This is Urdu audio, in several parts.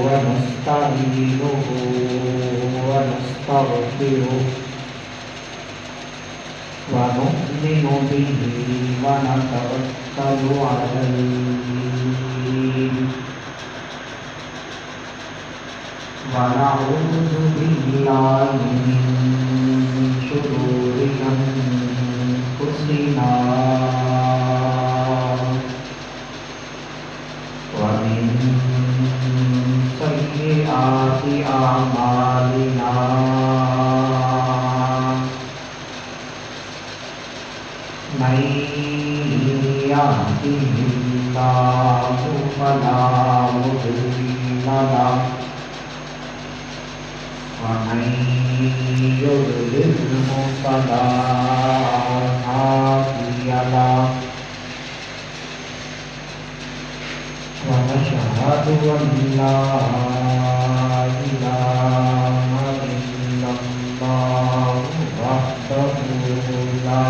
ونستعينه ونستغفره ونؤمن به ونتوكل عليه ونعوذ بالله من شرور أنفسنا ومن سيئات أعمالنا من يهده الله فلا مضل له ومن يضلله فلا هادي له ونشهد أن لا إله إلا الله وحده لا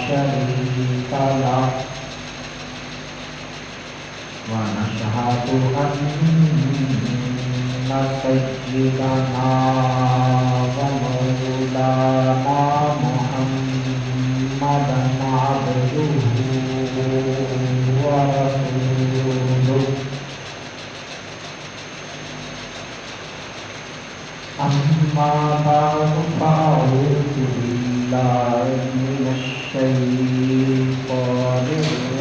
شريك له ونشهد أن سيدنا ومولانا محمدا عبده ورسوله أما بعد فأعوذ بالله من الشيطان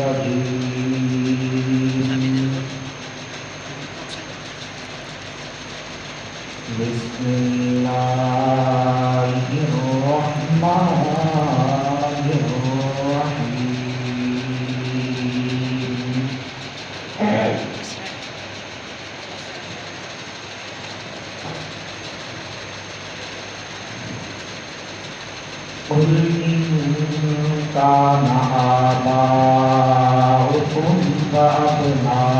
الرجيم بسم الله الرحمن الرحيم قل إن كان آباؤكم وأبناؤكم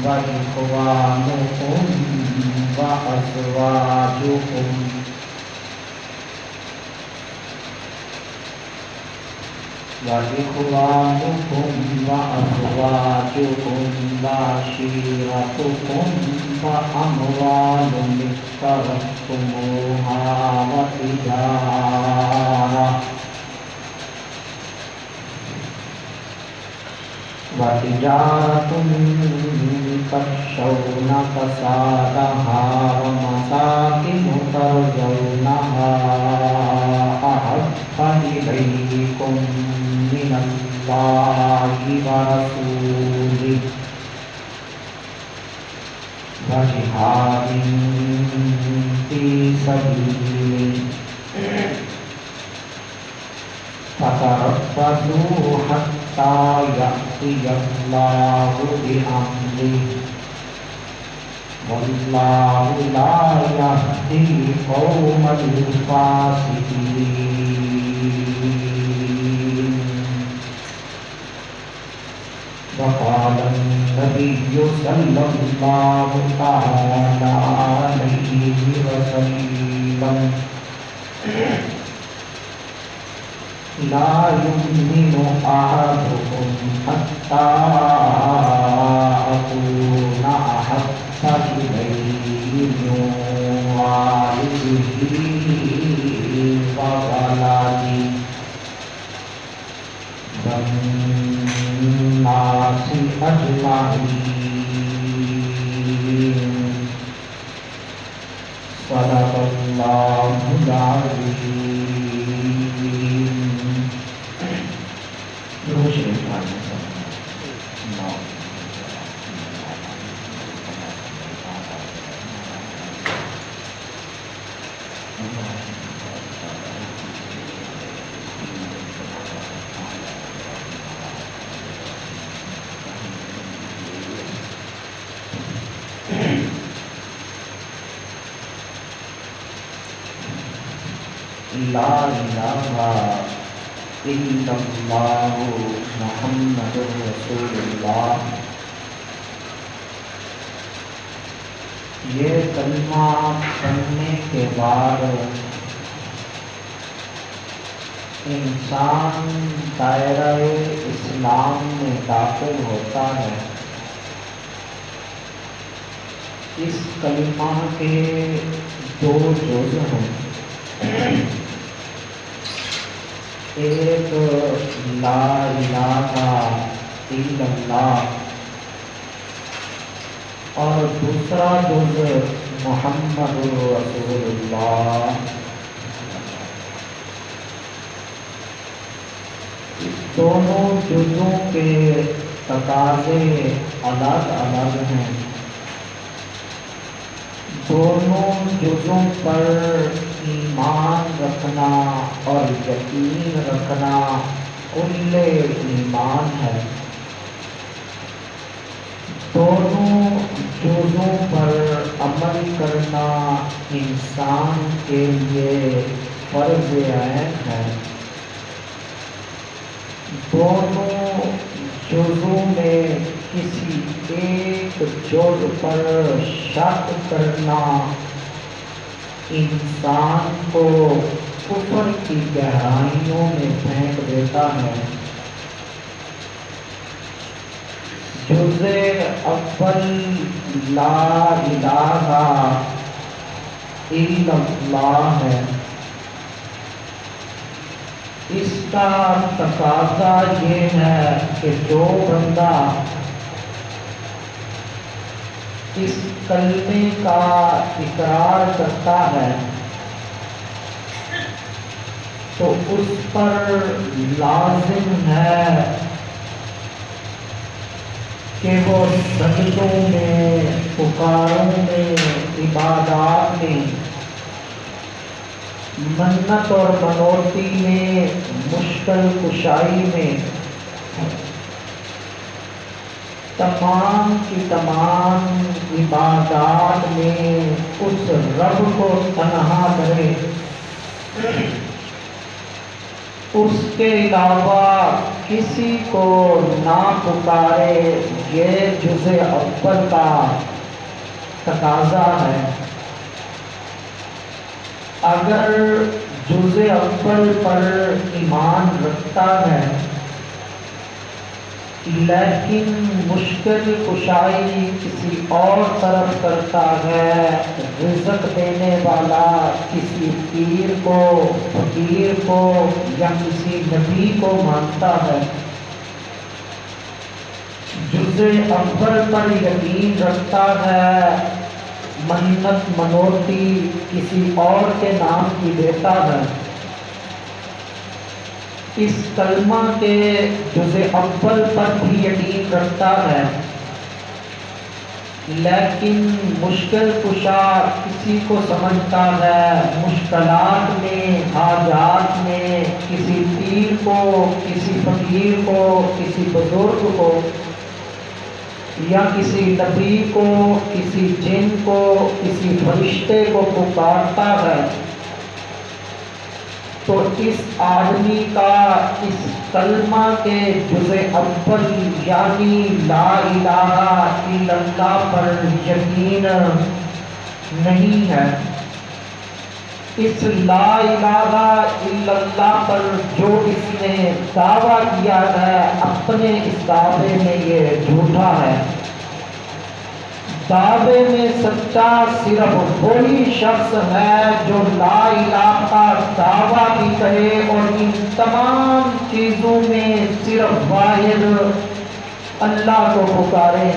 وإخوانكم وأزواجكم وعشيرتكم وأموال اقترفتموها وتجارة تخشون كسادها ومساكن ترضونها أحب إليكم من الله ورسوله وجهاد في سبيله فتربصوا حتى يأتي الله بأمره والله لا يهدي القوم الفاسقين. وقال النبي صلى الله تعالى عليه وسلم لا يؤمن أحدكم حتى أكون أحب إليه من والده وولده والناس أجمعين. صدق الله العظيم. لا الہ الا اللہ محمد رسول اللہ. یہ کلمہ پڑھنے کے بعد انسان دائرہ اسلام میں داخل ہوتا ہے. اس کلمہ کے دو جز ہیں، ایک لا الہ الا اللہ اور دوسرا جز محمد رسول اللہ۔ دونوں جزوں کے تقاضے الگ الگ ہیں، دونوں جزوں پر ایمان رکھنا اور یقین رکھنا کل ایمان ہے۔ دونوں جزوں پر عمل کرنا انسان کے لیے فرض عین ہے۔ دونوں جزوں میں کسی ایک جز پر شک کرنا انسان کو کفر کی گہرائیوں میں پھینک دیتا ہے۔ جز اول لا الہ الا اللہ ہے۔ اس کا تقاضا یہ ہے کہ جو بندہ اس کلمے کا اقرار کرتا ہے تو اس پر لازم ہے کہ وہ سجدوں میں، پکاروں میں، عبادات میں، منت اور منوتی میں، مشکل کشائی میں، تمام کی تمام عبادات میں اس رب کو تنہا کرے، اس کے علاوہ کسی کو نہ پکارے۔ یہ جز اول کا تقاضا ہے۔ اگر جز اول پر ایمان رکھتا ہے لیکن مشکل کشائی کسی اور طرف کرتا ہے، رزق دینے والا کسی پیر کو، فقیر کو یا کسی نبی کو مانتا ہے، جز اول پر یقین رکھتا ہے، منت منوتی کسی اور کے نام کی دیتا ہے، اس کلمہ کے جز اول پر بھی یقین رکھتا ہے لیکن مشکل کشا کسی کو سمجھتا ہے، مشکلات میں، حاجات میں کسی پیر کو، کسی فقیر کو، کسی بزرگ کو یا کسی نبی کو، کسی جن کو، کسی فرشتے کو پکارتا ہے، تو اس آدمی کا اس کلمہ کے جز اول یعنی لا الہ الا اللہ پر یقین نہیں ہے۔ اس لا الہ الا اللہ پر جو اس نے دعویٰ کیا ہے، اپنے اس دعوے میں یہ جھوٹا ہے۔ دعوے میں سچا صرف وہی شخص ہے جو لا الہ کا دعویٰ بھی کرے اور ان تمام چیزوں میں صرف واحد اللہ کو پکارے،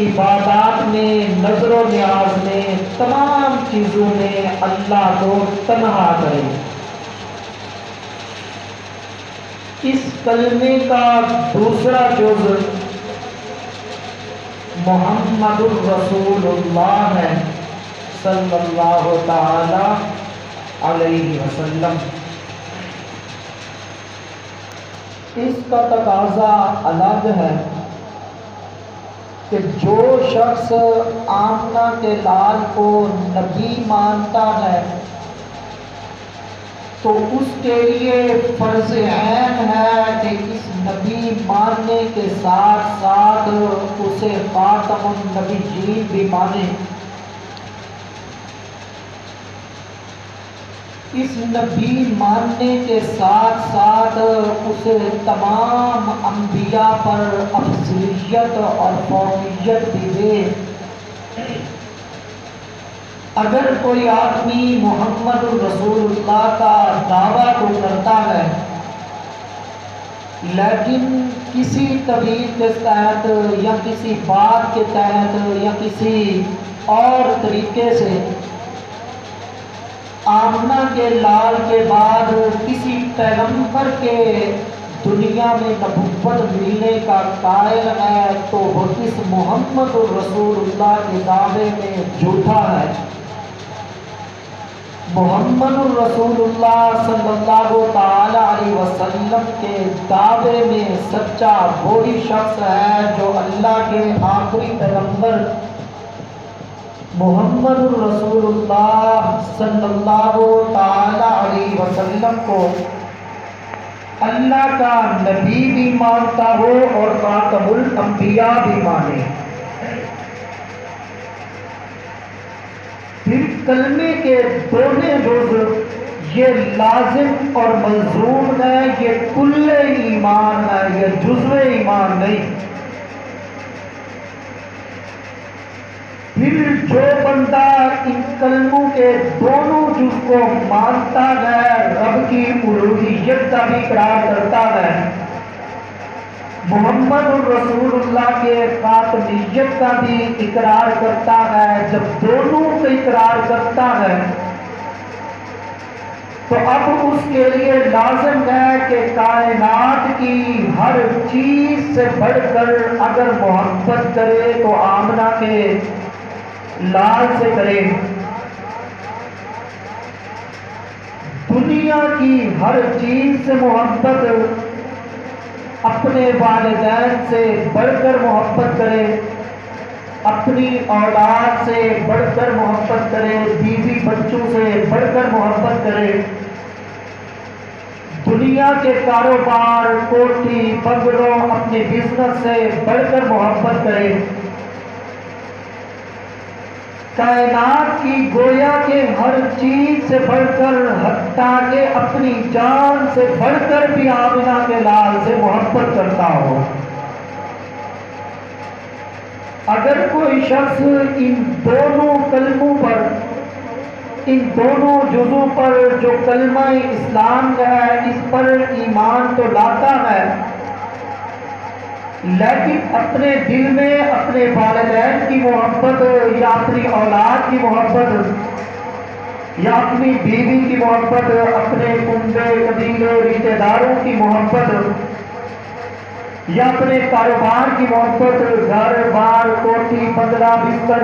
عبادات میں، نظر و نیاز میں، تمام چیزوں میں اللہ کو تنہا کرے۔ اس کلمے کا دوسرا جز محمد الرسول اللہ ہے صلی اللہ تعالی علیہ وسلم۔ اس کا تقاضا الگ ہے کہ جو شخص آمنہ کے لال کو نبی مانتا ہے تو اس کے لیے فرض عین ہے کہ اس نبی ماننے کے ساتھ ساتھ اسے خاتم النبیین بھی مانے، اس نبی ماننے کے ساتھ ساتھ اسے تمام انبیاء پر افضلیت اور فوقیت بھی دے، اگر کوئی آدمی محمد رسول اللہ کا دعویٰ تو کرتا ہے لیکن کسی طریق کے تحت یا کسی بات کے تحت یا کسی اور طریقے سے آمنہ کے لال کے بعد کسی پیغمبر کے دنیا میں نبوت ملنے کا قائل ہے تو وہ اس محمد رسول اللہ کے دعوے میں جھوٹا ہے۔ محمد رسول اللہ صلی اللہ تعالی علیہ وسلم کے دعوے میں سچا وہی شخص ہے جو اللہ کے آخری پیغمبر محمد رسول اللہ صلی اللہ تعالی علیہ وسلم کو اللہ کا نبی بھی مانتا ہو اور خاتم الانبیاء بھی مانے۔ پھر کلمے کے دونوں جز یہ لازم اور ملزوم ہے، یہ کل ایمان ہے، یہ جزو ایمان نہیں۔ پھر جو بندہ ان کلموں کے دونوں جز کو مانتا ہے، رب کی الوہیت کا بھی اقرار کرتا ہے، محمد رسول اللہ کے خاتمیت کا بھی اقرار کرتا ہے، جب دونوں کا اقرار کرتا ہے تو اب اس کے لیے لازم ہے کہ کائنات کی ہر چیز سے بڑھ کر اگر محبت کرے تو آمنہ کے لال سے کرے، دنیا کی ہر چیز سے محبت، اپنے والدین سے بڑھ کر محبت کرے، اپنی اولاد سے بڑھ کر محبت کرے، بیوی بچوں سے بڑھ کر محبت کرے، دنیا کے کاروبار، کوٹھی بنگلوں، اپنے بزنس سے بڑھ کر محبت کرے، کائنات کی گویا کے ہر چیز سے بڑھ کر، حتیٰ کہ اپنی جان سے بڑھ کر بھی آمنہ کے لال سے محبت کرتا ہو۔ اگر کوئی شخص ان دونوں کلموں پر، ان دونوں جزوں پر جو کلمہ اسلام کا ہے اس پر ایمان تو لاتا ہے، لیکن اپنے دل میں اپنے والدین کی محبت یا اپنی اولاد کی محبت یا اپنی بیوی کی محبت، اپنے کنبے قبیلے رشتہ داروں کی محبت یا اپنے کاروبار کی محبت، گھر بار کوٹھی بنگلہ بستر،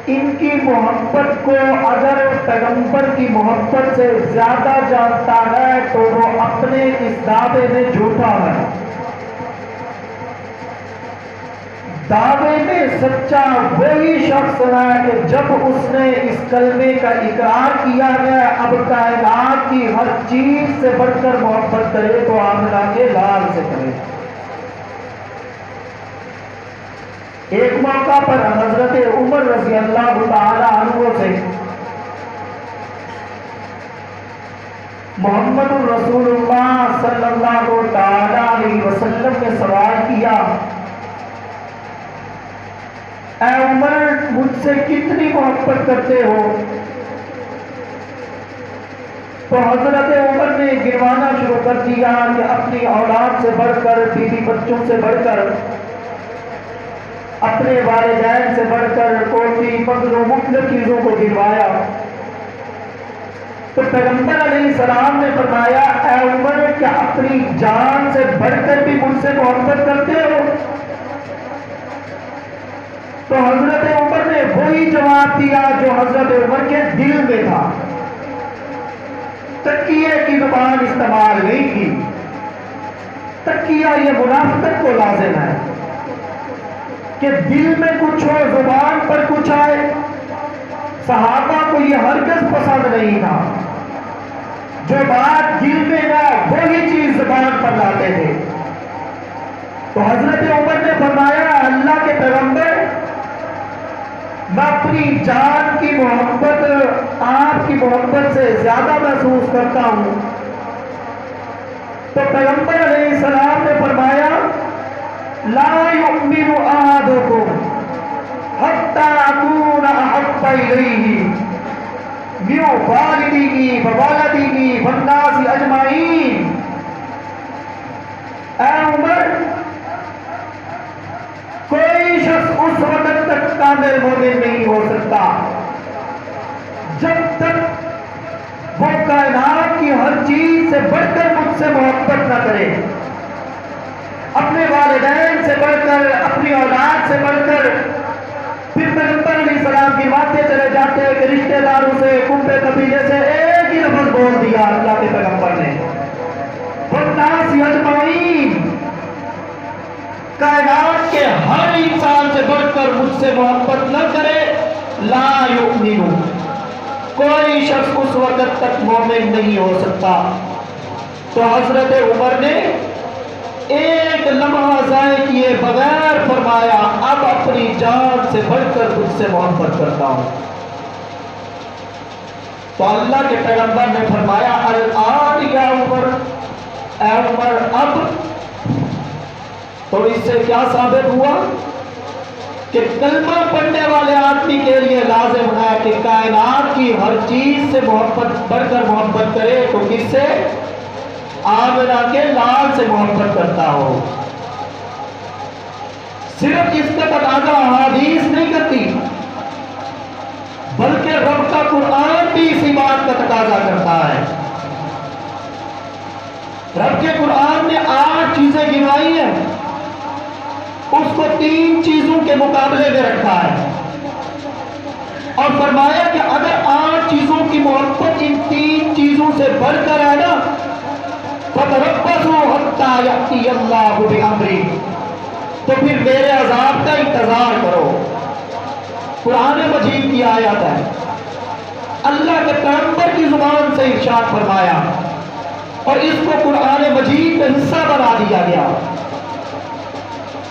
ان کی محبت کو اگر پیغمبر کی محبت سے زیادہ جانتا ہے تو وہ اپنے اس دعوے میں جھوٹا ہے۔ دعوے میں سچا وہی شخص ہے کہ جب اس نے اس کلمے کا اقرار کیا ہے، اب کائنات کی ہر چیز سے بڑھ کر محبت کرے تو آمنہ کے لال سے کرے۔ ایک موقع پر حضرت عمر رضی اللہ تعالی عنہ سے محمد رسول اللہ صلی اللہ تعالی علیہ وسلم نے سوال کیا، اے عمر مجھ سے کتنی محبت کرتے ہو؟ تو حضرت عمر نے گنوانا شروع کر دیا کہ اپنی اولاد سے بڑھ کر، بیوی بچوں سے بڑھ کر، اپنے والدین سے بڑھ کر، کوٹھی بنگلوں مختلف چیزوں کو گنوایا۔ تو پیغمبر علیہ السلام نے فرمایا، اے عمر کیا اپنی جان سے بڑھ کر بھی مجھ سے محبت کرتے ہو؟ تو حضرت عمر نے وہی جواب دیا جو حضرت عمر کے دل میں تھا، تقیہ کی زبان استعمال نہیں کی۔ تقیہ یہ منافقت کو لازم ہے کہ دل میں کچھ ہو، زبان پر کچھ آئے۔ صحابہ کو یہ ہرگز پسند نہیں تھا، جو بات دل میں نہ وہی چیز زبان پر لاتے تھے۔ تو حضرت عمر نے فرمایا، اللہ کے پیغمبر میں اپنی جان کی محبت آپ کی محبت سے زیادہ محسوس کرتا ہوں۔ تو پیغمبر علیہ السلام نے فرمایا، لا یؤمن احدکم حتی ووالده والناس اجمعین۔ اے عمر، کوئی شخص اس وقت تک کامل مومن نہیں ہو سکتا جب تک وہ کائنات کی ہر چیز سے بڑھ کر مجھ سے محبت نہ کرے، اپنے والدین سے بڑھ کر، اپنی اولاد سے بڑھ کر۔ پھر پیغمبر علیہ السلام کی باتیں چلے جاتے ہیں کہ رشتہ داروں سے، کنبے قبیلے سے ایک ہی لفظ بول دیا اللہ کے پیغمبر نے، والناس اجمعین، کائنات کے ہر انسان سے بڑھ کر مجھ سے محبت نہ کرے، لا یؤمن، کوئی شخص اس وقت تک مومن نہیں ہو سکتا۔ تو حضرت عمر نے ایک لمحہ ضائع کیے بغیر فرمایا اب اپنی جان سے بڑھ کر تجھ سے محبت کرتا ہوں۔ تو اللہ کے پیغمبر نے فرمایا الآن یا عمر، اے عمر اب۔ تو اس سے کیا ثابت ہوا کہ کلمہ پڑھنے والے آدمی کے لیے لازم ہے کہ کائنات کی ہر چیز سے محبت بڑھ کر محبت کرے، تو کس سے؟ آمنہ کے لال سے محبت کرتا ہو۔ صرف اس کا تقاضا احادیث نہیں کرتی، بلکہ رب کا قرآن بھی اسی بات کا تقاضا کرتا ہے۔ رب کے قرآن نے 8 چیزیں گنوائی ہیں، اس کو 3 چیزوں کے مقابلے میں رکھا ہے اور فرمایا کہ اگر 8 چیزوں کی محبت ان 3 چیزوں سے بڑھ کر ہے نا، فَتَرَبَّصُوا حَتَّىٰ يَأْتِيَ اللَّهُ بِأَمْرِهِ، تو پھر میرے عذاب کا انتظار کرو۔ قرآن مجید کی آیت ہے، اللہ کے پیغمبر کی زبان سے ارشاد فرمایا اور اس کو قرآن مجید کا حصہ بنا دیا گیا۔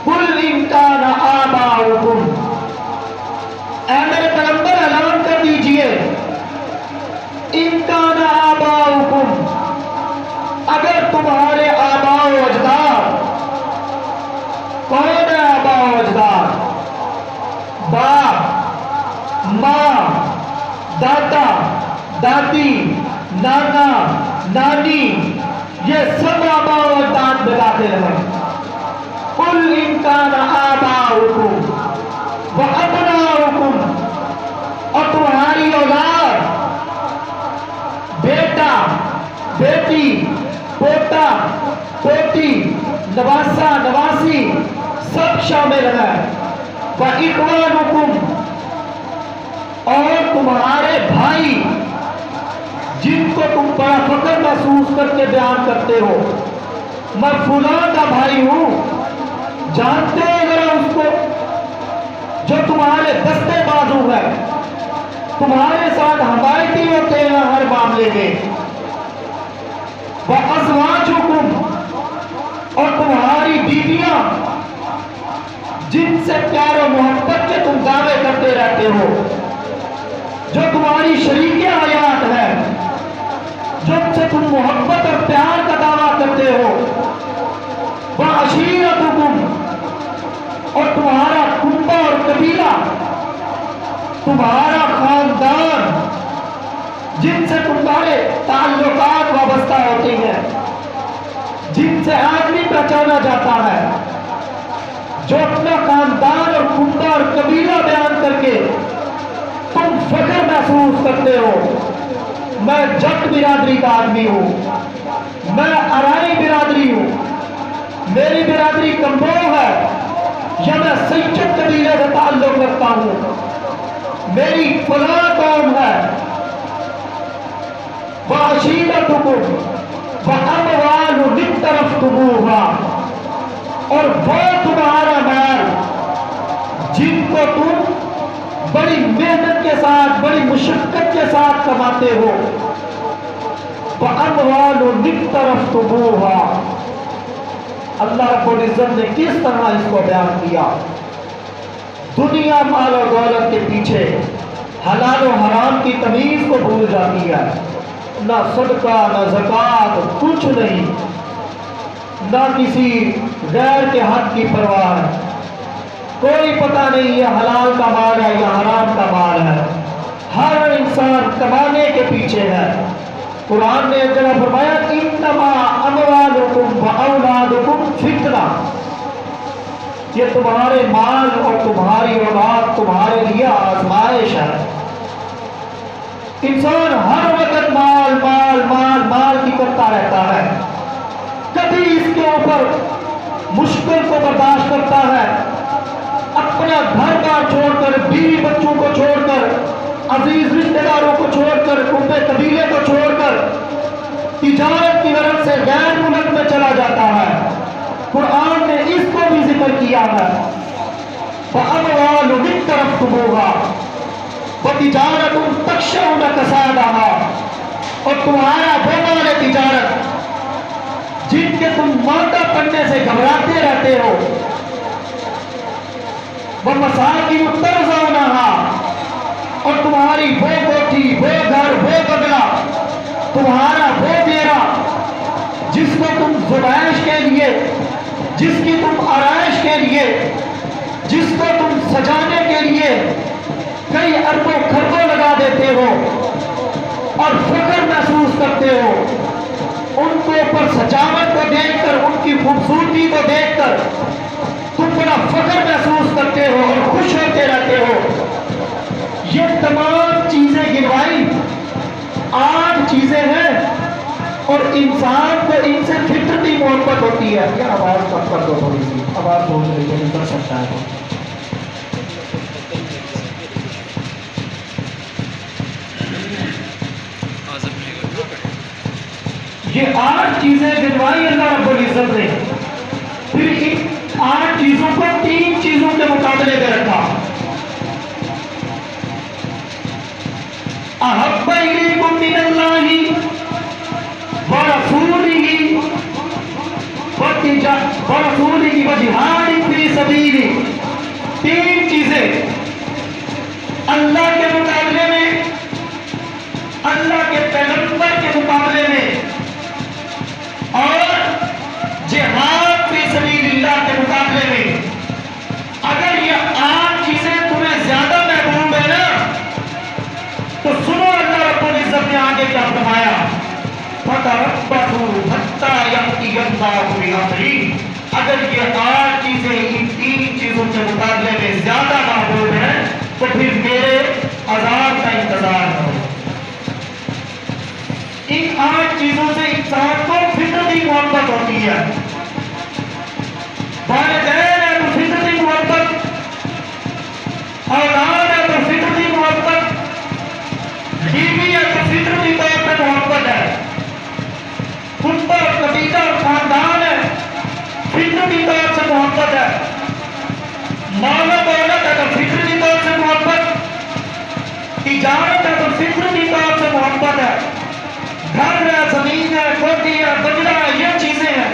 قُلْ إِن كَانَ آبَاؤُكُمْ، اے میرے پیغمبر اعلان کر دیجئے، إِن كَانَ آبَاؤُكُمْ، اگر تمہارے آباء و اجداد، کون ہے آباء و اجداد؟ باپ، ماں، دادا، دادی، نانا، نانی، یہ سب آباء و اجداد میں داخل ہیں۔ قُلْ إِن كَانَ آبَاؤُكُمْ وَأَبْنَاؤُكُمْ، اور تمہاری اولاد، بیٹا، بیٹی، پوتا، پوتی، نواسا، نواسی، سب شامل ہیں۔ وَإِخْوَانُكُمْ، اور تمہارے بھائی جن کو تم بڑا فخر محسوس کر کے بیان کرتے ہو، میں فلاں کا بھائی ہوں، جانتے ہو ذرا اس کو، جو تمہارے دستے بازو ہے، تمہارے ساتھ حمایتی ہوتے ہیں ہر معاملے میں۔ وَأَزْوَاجُكُمْ، اور تمہاری بیویاں جن سے پیار و محبت کے تم دعوے کرتے رہتے ہو، جو تمہاری شریک حیات ہے، جن سے تم محبت اور پیار کا دعویٰ کرتے ہو۔ وَعَشِيرَتُكُمْ، اور تمہارا کنبہ اور قبیلہ، تمہارا خاندان جن سے تمہارے تعلقات وابستہ ہوتے ہیں، جن سے آدمی پہچانا جاتا ہے، جو اپنا خاندان اور کنبہ اور قبیلہ بیان کر کے تم فخر محسوس کرتے ہو۔ میں جٹ برادری کا آدمی ہوں، میں ارائی برادری ہوں، میری برادری کمبو ہے، یا میں سیچٹ قبیلے سے تعلق رکھتا ہوں، میری فلاں قوم ہے۔ وَعَشِيرَتُكُمْ وَأَمْوَالٌ اقْتَرَفْتُمُوهَا، اور وہ تمہارا مال جن کو تم بڑی محنت کے ساتھ، بڑی مشقت کے ساتھ کماتے ہو۔ وَأَمْوَالٌ اقْتَرَفْتُمُوهَا، اللہ رب العزت نے کس طرح اس کو بیان کیا۔ دنیا مال و دولت کے پیچھے حلال و حرام کی تمیز کو بھول جاتی ہے، نہ صدقہ نہ زکوٰۃ، کچھ نہیں، نہ کسی غیر کے حق کی پرواہ ہے، کوئی پتہ نہیں یہ حلال کا مال ہے یا حرام کا مال ہے، ہر انسان کمانے کے پیچھے ہے۔ قرآن نے ایک جگہ فرمایا انما اموالکم و اولادکم فتنہ، یہ تمہارے مال اور تمہاری اولاد تمہارے لیے آزمائش ہے۔ انسان ہر وقت مال مال مال مال کی کرتا رہتا ہے، کبھی اس کے اوپر مشکل کو برداشت کرتا ہے، اپنا گھر بار چھوڑ کر، بیوی بچوں کو چھوڑ کر، عزیز رشتہ داروں کو چھوڑ کر، کنبے قبیلے کو چھوڑ کر تجارت کی غرض سے غیر ملک میں چلا جاتا ہے۔ قرآن نے اس کو بھی ذکر کیا ہے، فَأَمْوَالُ اقْتَرَفْتُمُوهَا وَتِجَارَةٌ تَخْشَوْنَ كَسَادَهَا، اور تمہارا وہ مال تجارت جن کے تم مادہ پڑنے سے گھبراتے رہتے ہو، وَمَسَاكِنُ تَرْضَوْنَهَا، اور تمہاری وہ کوٹھی، وہ گھر، وہ بنگلہ، تمہارا وہ ڈیرا جس کو تم زبائش کے لیے، جس کی تم آرائش کے لیے، جس کو تم سجانے کے لیے کئی اربوں خربوں لگا دیتے ہو اور فخر محسوس کرتے ہو، ان کے اوپر سجاوٹ کو دیکھ کر، ان کی خوبصورتی کو دیکھ کر تم بڑا فخر محسوس کرتے ہو اور خوش ہوتے رہتے ہو۔ یہ تمام چیزیں گنوائی عام چیزیں ہیں، اور انسان کو ان سے فطرتی محبت ہوتی ہے۔ کیا آواز کم کر دو تھوڑی سی، آواز بہت نہیں کر سکتا ہے۔ یہ 8 چیزیں گنوائی اللہ رب العزت نے، پھر ان 8 چیزوں کو 3 چیزوں کے مقابلے میں رکھا۔ احب الیکم من اللہ ورسولہ وجہاد فی سبیلہ، 3 چیزیں اللہ کے مقابلے میں، اللہ کے پیغمبر کے مقابلے میں، اور جہاد فی سبیل اللہ کے مقابلے میں۔ اگر یہ 8 چیزیں تمہیں زیادہ محبوب ہے نا، تو سنو اللہ رب العزت نے آگے کیا فرمایا، فَتَرَبَّصُوا حَتَّىٰ يَأْتِيَ اللَّهُ بِأَمْرِهِ، اگر یہ 8 چیزیں ان 3 چیزوں کے مقابلے میں زیادہ محبوب ہیں تو پھر میرے عذاب کا انتظار کرو۔ ان 8 چیزوں سے انسان کو فطرتی محبت ہوتی ہے۔ والدین ہے تو فطرتی محبت، اولاد ہے تو فطرتی محبت، بیوی ہے تو فطرتی طور پہ محبت ہے، خطبہ قبیلہ اور خاندان ہے، فطرتی طور سے محبت ہے، مال و دولت ہے تو فطرتی طور سے محبت، تجارت ہے تو فطرتی طور سے محبت ہے، گھر ہے، زمین ہے، کوٹھی ہے، بنگلہ ہے، یہ چیزیں ہیں،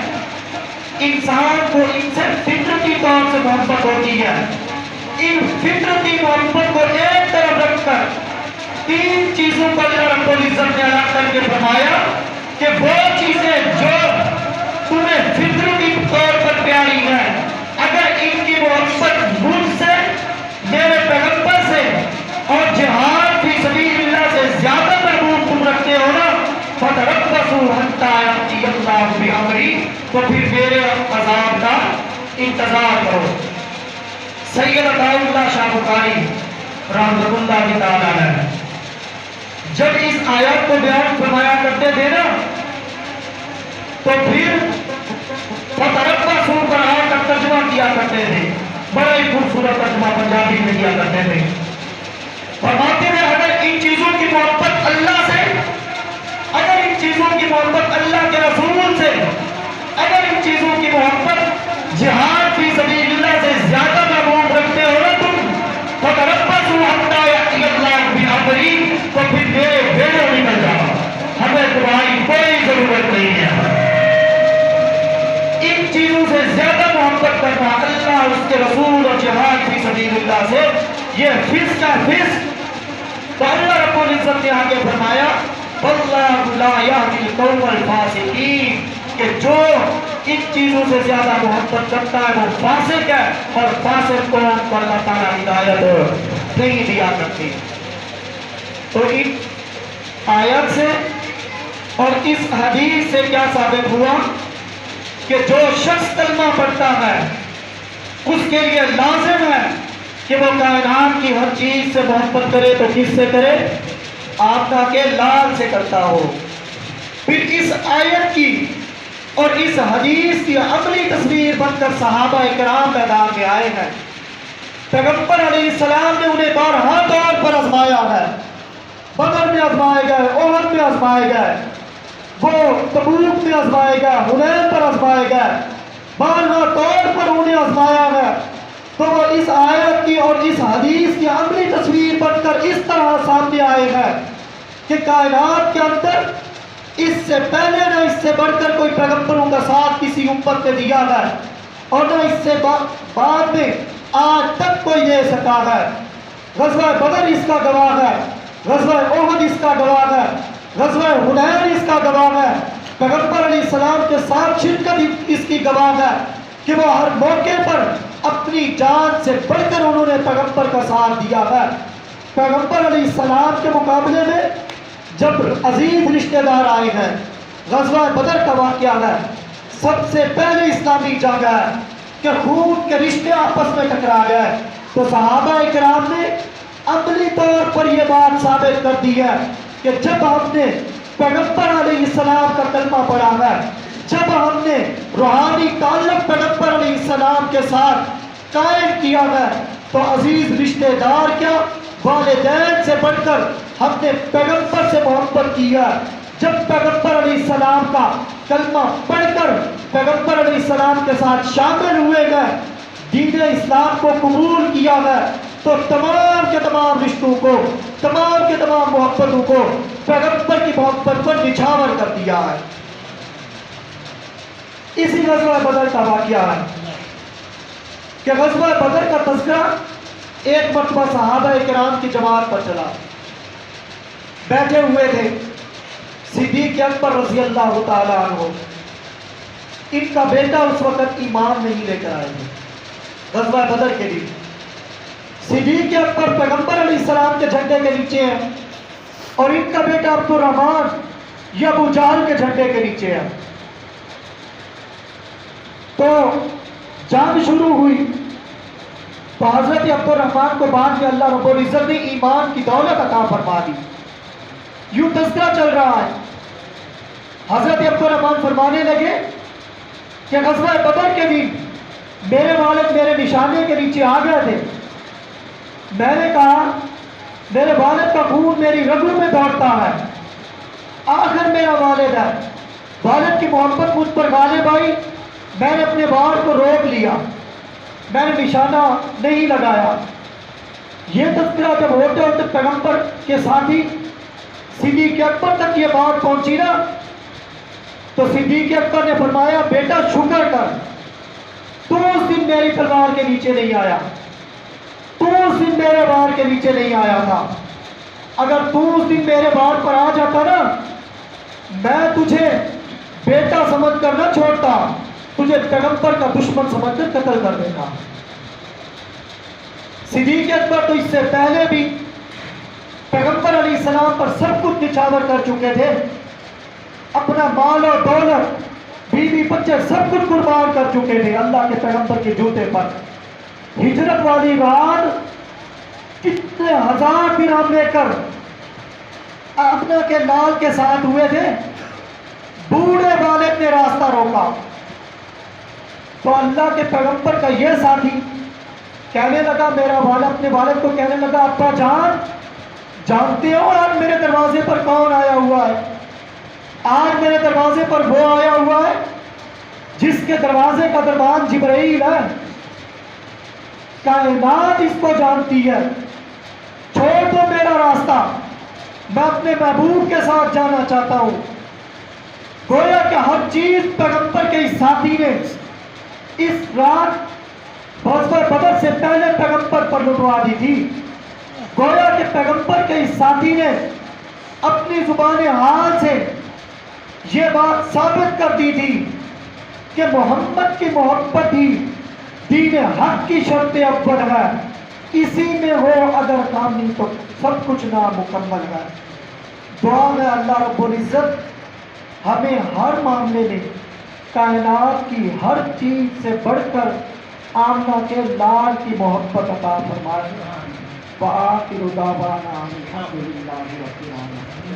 انسان کو ان سے فطرتی طور سے محبت ہوتی ہے۔ ان فطرتی محبت کو ایک طرف رکھ کر 3 چیزوں پر اللہ رب العزت نے الگ کر کے فرمایا کہ وہ چیزیں جو تمہیں فطرتی طور پر پیاری ہیں، اگر ان کی محبت مجھ سے، میرے پیغمبر سے اور جہاد فی سبیل اللہ سے زیادہ محبوب تم رکھتے ہو نا، فَتَرَبَّصُوا حَتَّىٰ يَأْتِيَ اللَّهُ بِأَمْرِهِ، تو پھر میرے عذاب کا انتظار کرو۔ سید عطا اللہ شاہ بخاری رحمۃ اللہ تعالیٰ علیہ جب اس آیات کو بیان فرمایا کرتے تھے نا، تو پھر فَتَرَبَّصُوا پر آیت کا ترجمہ کیا کرتے تھے، بڑا ہی خوبصورت ترجمہ پنجابی میں کیا کرتے تھے۔ فرماتے ہیں اگر ان چیزوں کی محبت اللہ سے، اگر ان چیزوں کی محبت اللہ کے رسول سے، اگر ان چیزوں کی محبت جہاد فی سبیل اللہ سے زیادہ محبوب رکھتے ہو نا تم، فَتَرَبَّصُوا حَتَّىٰ يَأْتِيَ اللَّهُ بِأَمْرِهِ، تو پھر میرے بیڑے نکل جاؤ، ہمیں تمہاری کوئی ضرورت نہیں ہے۔ ان چیزوں سے زیادہ محبت کرنا اللہ اور اس کے رسول اور جہاد فی سبیل اللہ سے، یہ فسق کا فسق۔ تو اللہ رب العزت نے آگے فرمایا وَاللَّهُ لَا يَهْدِي الْقَوْمَ الْفَاسِقِينَ، کہ جو ان چیزوں سے زیادہ محبت کرتا ہے وہ فاسق ہے، اور فاسق قوم کو اللہ تعالیٰ ہدایت نہیں دیا کرتی۔ تو ان آیت سے اور اس حدیث سے کیا ثابت ہوا کہ جو شخص کلمہ پڑھتا ہے اس کے لیے لازم ہے کہ وہ کائنات کی ہر چیز سے محبت کرے. تو کس سے کرے؟ آپ کا کہ لال سے کرتا ہو. پھر اس آیت کی اور اس حدیث کی عملی تصویر بن کر صحابہ اکرام میدان میں آئے ہیں. پیغمبر علیہ السلام نے انہیں بارہا طور پر آزمایا ہے. بدر میں آزمائے گئے، احد میں آزمائے گئے، وہ تبوک میں آزمائے گئے، حنین پر آزمائے گئے، بارہا طور پر انہیں آزمایا ہے. تو وہ اس آیت کی اور اس حدیث کی عملی تصویر بن کر اس طرح سامنے آئے ہیں کہ کائنات کے اندر اس سے پہلے نہ اس سے بڑھ کر کوئی پیغمبروں کا ساتھ کسی امت نے دیا ہے، اور نہ اس سے بعد میں آج تک کوئی دے سکا ہے. غزوہ بدر اس کا گواہ ہے، غزوہ احد اس کا گواہ ہے، غزوہ حنین اس کا گواہ ہے. پیغمبر علیہ السلام کے ساتھ شرکت اس کی گواہ ہے کہ وہ ہر موقع پر اپنی جان سے بڑھ کر انہوں نے پیغمبر کا ساتھ دیا ہے. پیغمبر علیہ السلام کے مقابلے میں جب عزیز رشتہ دار آئے ہیں، غزوہ بدر کا واقعہ ہے، سب سے پہلے اسلامی جنگ ہے کہ خون کے رشتے آپس میں ٹکرا گئے. تو صحابہ کرام نے عملی طور پر یہ بات ثابت کر دی ہے کہ جب ہم نے پیغمبر علیہ السلام کا کلمہ پڑھا ہے، جب ہم نے روحانی تعلق پیغمبر علیہ السلام کے ساتھ قائم کیا ہے، تو عزیز رشتہ دار کیا، والدین سے بڑھ کر ہم نے پیغمبر سے محبت کی ہے. جب پیغمبر علیہ السلام کا کلمہ پڑھ کر پیغمبر علیہ السلام کے ساتھ شامل ہوئے گئے، دین اسلام کو قبول کیا ہے، تو تمام کے تمام رشتوں کو، تمام کے تمام محبتوں کو پیغمبر کی محبت پر نچھاور کر دیا ہے. اسی غزوہ بدر کا واقعہ ہے کہ غزوہ بدر کا تذکرہ ایک مرتبہ صحابہ کرام کی جماعت پر چلا. بیٹھے ہوئے تھے صدیق اکبر رضی اللہ تعالیٰ عنہ. ان کا بیٹا اس وقت ایمان نہیں لے کر آئے تھے غزوہ بدر کے لیے. صدیق اکبر پیغمبر علیہ السلام کے جھنڈے کے نیچے ہیں، اور ان کا بیٹا عبد الرحمن یہ ابو جہل کے جھنڈے کے نیچے ہے. تو جنگ شروع ہوئی تو حضرت عبد الرحمن کو بعد میں اللہ رب العزت نے ایمان کی دولت عطا فرما دی. یوں تذکرہ چل رہا ہے. حضرت عبد الرحمن فرمانے لگے کہ غزوہ بدر کے دن میرے والد میرے نشانے کے نیچے آ گئے تھے. میں نے کہا میرے والد کا خون میری رگوں میں دوڑتا ہے، آخر میرا والد ہے. والد کی محبت مجھ پر غالب آئی، میں نے اپنے وار کو روک لیا، میں نے نشانہ نہیں لگایا. یہ تذکرہ جب ہوتے ہوتے پیغمبر کے ساتھی صدیق اکبر تک یہ بات پہنچی نا، تو صدیق اکبر نے فرمایا بیٹا شکر کر، تو اس دن میری تلوار کے نیچے نہیں آیا، تو اس دن میرے وار کے نیچے نہیں آیا تھا. اگر تو اس دن میرے وار پر آ جاتا نا، میں تجھے بیٹا سمجھ کر نہ چھوڑتا، تجھے پیغمبر کا دشمن سمجھ کر قتل کر دیتا. صدیق اکبر تو اس سے پہلے بھی پیغمبر علیہ السلام پر سب کچھ نچھاور کر چکے تھے، اپنا مال اور دولت، بیوی بچے سب کچھ قربان کر چکے تھے اللہ کے پیغمبر کے جوتے پر. ہجرت والی رات کتنے ہزار درہم لے کر اپنا کے لال کے ساتھ ہوئے تھے. بوڑھے والد نے راستہ روکا تو اللہ کے پیغمبر کا یہ ساتھی کہنے لگا، میرا والد اپنے والد کو کہنے لگا ابا جان، جانتے ہو آج میرے دروازے پر کون آیا ہوا ہے؟ آج میرے دروازے پر وہ آیا ہوا ہے جس کے دروازے کا دربان جبرائیل ہے. کائنات اس کو جانتی ہے. چھوڑ دو میرا راستہ، میں اپنے محبوب کے ساتھ جانا چاہتا ہوں. گویا کہ ہر چیز پیغمبر کے اس ساتھی نے اس رات غزوہ بدر سے پہلے پیغمبر پر لٹوا دی تھی. گویا کہ پیغمبر کے اس ساتھی نے اپنی زبان حال سے یہ بات ثابت کر دی تھی کہ محمد کی محبت ہی دین حق کی شرط اول ہے، اسی میں ہو اگر کامی تو سب کچھ نامکمل ہے. دعا میں اللہ رب العزت ہمیں ہر معاملے میں کائنات کی ہر چیز سے بڑھ کر آمنہ کے لال کی محبت عطا فرمائے. وآخر دعوانا الحمدللہ رب العالمین.